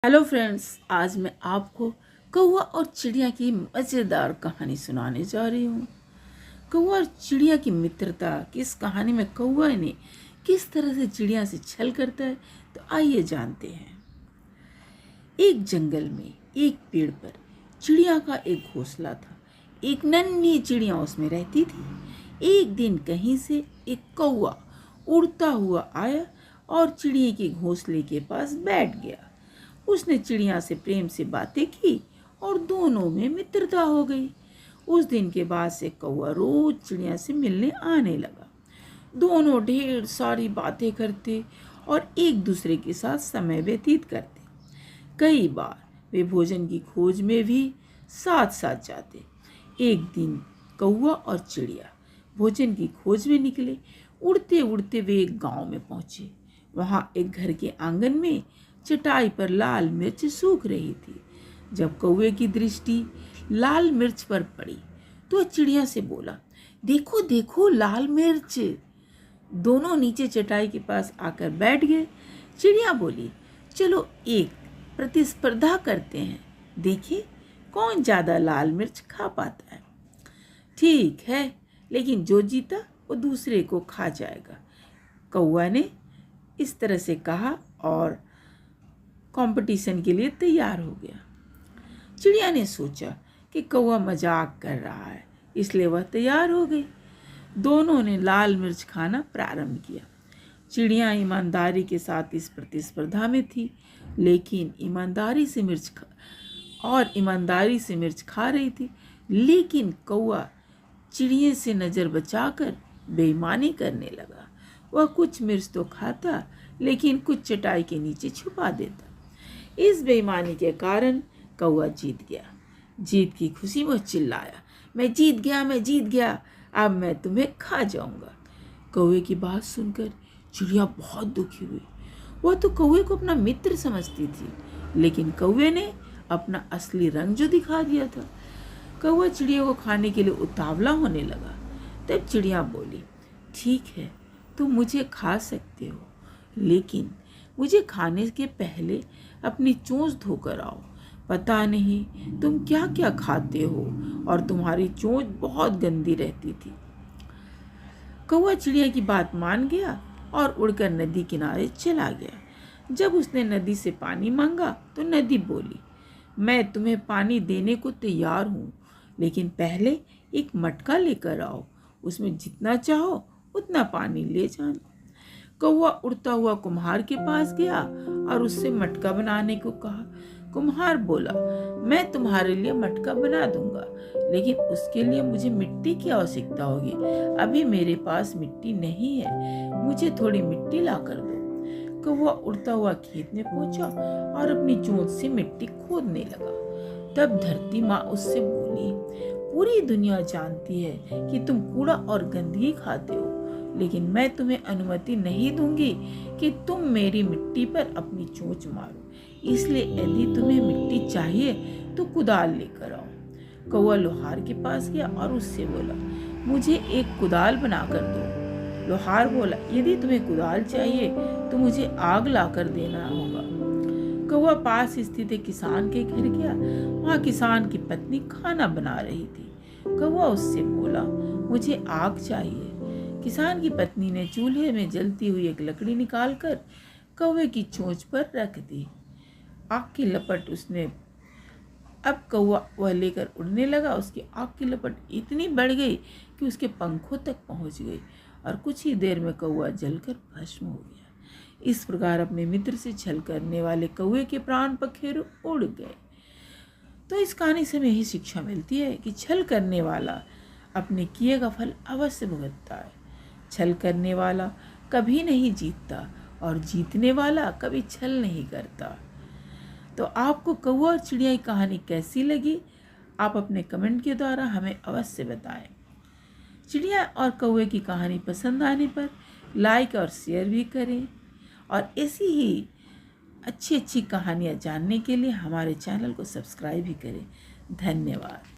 Hello friends, आज मैं आपको कौवा और चिड़िया की मज़ेदार कहानी सुनाने जा रही हूँ। कौवा और चिड़िया की मित्रता की इस कहानी में कौवा ने किस तरह से चिड़िया से छल करता है, तो आइए जानते हैं। एक जंगल में एक पेड़ पर चिड़िया का एक घोंसला था। एक नन्ही चिड़िया उसमें रहती थी। एक दिन कहीं से एक कौवा उड़ता हुआ आया और चिड़िया के घोंसले के पास बैठ गया। उसने चिड़िया से प्रेम से बातें की और दोनों में मित्रता हो गई। उस दिन के बाद से कौवा रोज चिड़िया से मिलने आने लगा। दोनों ढेर सारी बातें करते और एक दूसरे के साथ समय व्यतीत करते। कई बार वे भोजन की खोज में भी साथ साथ जाते। एक दिन कौवा और चिड़िया भोजन की खोज में निकले। उड़ते उड़ते वे एक गांव में पहुंचे। वहां एक घर के आंगन में चटाई पर लाल मिर्च सूख रही थी। जब कौवे की दृष्टि लाल मिर्च पर पड़ी तो चिड़िया से बोला, देखो देखो लाल मिर्च। दोनों नीचे चटाई के पास आकर बैठ गए। चिड़िया बोली, चलो एक प्रतिस्पर्धा करते हैं, देखिए कौन ज़्यादा लाल मिर्च खा पाता है। ठीक है, लेकिन जो जीता वो दूसरे को खा जाएगा। कौवा ने इस तरह से कहा और कंपटीशन के लिए तैयार हो गया। चिड़िया ने सोचा कि कौवा मजाक कर रहा है, इसलिए वह तैयार हो गई। दोनों ने लाल मिर्च खाना प्रारंभ किया। चिड़िया ईमानदारी के साथ इस प्रतिस्पर्धा में थी, लेकिन ईमानदारी से मिर्च खा रही थी। लेकिन कौवा चिड़िया से नज़र बचाकर बेईमानी करने लगा। वह कुछ मिर्च तो खाता, लेकिन कुछ चटाई के नीचे छुपा देता। इस बेईमानी के कारण कौवा जीत गया। जीत की खुशी में चिल्लाया, मैं जीत गया, अब मैं तुम्हें खा जाऊंगा। कौवे की बात सुनकर चिड़िया बहुत दुखी हुई। वह तो कौवे को अपना मित्र समझती थी, लेकिन कौवे ने अपना असली रंग जो दिखा दिया था। कौवा चिड़िया को खाने के लिए उतावला होने लगा। तब चिड़िया बोली, ठीक है, तुम मुझे खा सकते हो, लेकिन मुझे खाने के पहले अपनी चोंच धोकर आओ। पता नहीं तुम क्या क्या खाते हो और तुम्हारी चोंच बहुत गंदी रहती थी। कौवा चिड़िया की बात मान गया और उड़कर नदी किनारे चला गया। जब उसने नदी से पानी मांगा तो नदी बोली, मैं तुम्हें पानी देने को तैयार हूँ, लेकिन पहले एक मटका लेकर आओ, उसमें जितना चाहो उतना पानी ले जाना। कौवा उड़ता हुआ कुम्हार के पास गया और उससे मटका बनाने को कहा। कुम्हार बोला, मैं तुम्हारे लिए मटका बना दूंगा, लेकिन उसके लिए मुझे मिट्टी की आवश्यकता होगी। अभी मेरे पास मिट्टी नहीं है, मुझे थोड़ी मिट्टी ला कर दो। कौवा उड़ता हुआ खेत में पहुंचा और अपनी चोंच से मिट्टी खोदने लगा। तब धरती माँ उससे बोली, पूरी दुनिया जानती है कि तुम कूड़ा और गंदगी खाते हो, लेकिन मैं तुम्हें अनुमति नहीं दूंगी कि तुम मेरी मिट्टी पर अपनी चोंच मारो। इसलिए यदि तुम्हें मिट्टी चाहिए तो कुदाल लेकर आओ। कौवा लोहार के पास गया और उससे बोला, मुझे एक कुदाल बना कर दो। लोहार बोला, यदि तुम्हें कुदाल चाहिए तो मुझे आग लाकर देना होगा। कौवा पास स्थित एक किसान के घर गया। वहाँ किसान की पत्नी खाना बना रही थी। कौवा उससे बोला, मुझे आग चाहिए। किसान की पत्नी ने चूल्हे में जलती हुई एक लकड़ी निकालकर कौवे की चोंच पर रख दी। आग की लपट उसने अब कौवा वह लेकर उड़ने लगा। उसकी आग की लपट इतनी बढ़ गई कि उसके पंखों तक पहुंच गई और कुछ ही देर में कौवा जलकर भस्म हो गया। इस प्रकार अपने मित्र से छल करने वाले कौवे के प्राण पखेरु उड़ गए। तो इस कहानी से हमें यही शिक्षा मिलती है कि छल करने वाला अपने किए का फल अवश्य भुगतता है। छल करने वाला कभी नहीं जीतता और जीतने वाला कभी छल नहीं करता। तो आपको कौवा और चिड़िया की कहानी कैसी लगी, आप अपने कमेंट के द्वारा हमें अवश्य बताएं। चिड़िया और कौवे की कहानी पसंद आने पर लाइक और शेयर भी करें और ऐसी ही अच्छी अच्छी कहानियाँ जानने के लिए हमारे चैनल को सब्सक्राइब भी करें। धन्यवाद।